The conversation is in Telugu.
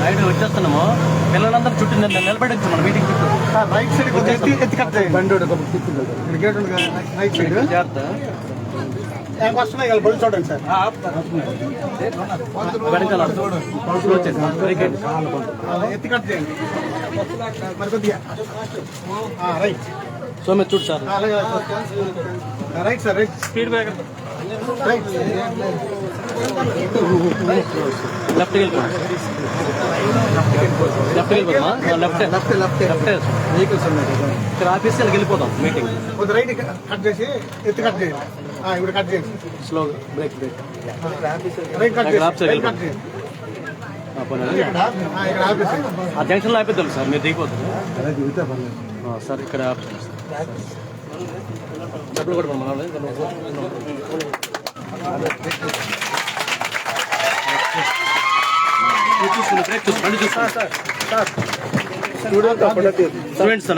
రైట్ వచ్చేస్తున్నాము. పిల్లలందరూ చుట్టూ నిలబడి మన మీటింగ్ చుట్టూ రైట్ సైడ్ ఎత్తి కట్ బండి రైట్ సైడ్ వస్తున్నాయి కదా బళ్ళు చూడండి సార్. ఎత్తి కట్ చేయండి మరి కొద్దిగా రైట్. సో మీరు చూడు sir. Right sir right speed breaker right లెఫ్ట్కి వెళ్ళిపోమా. లెఫ్ట్ వెహికల్స్ ఉన్నాయి ఇక్కడ ఆఫీస్ వెళ్ళిపోతాం మీటింగ్. కొద్ది రైట్ కట్ చేసి ఎత్తి కట్ చేయండి. ఇప్పుడు కట్ చేయండి స్లోగా బ్రేక్ రైట్ కట్ చేసి రైట్ కట్ చేయండి. ఆ జంక్షన్లో ఆపేద్దాం సార్, మీరు దిగిపోతారు సార్. ఇక్కడ డబ్బులు కూడా చూసుకోండి. బ్రేక్ చూసుకోండి. చూసుకోండి స్టూడెంట్స్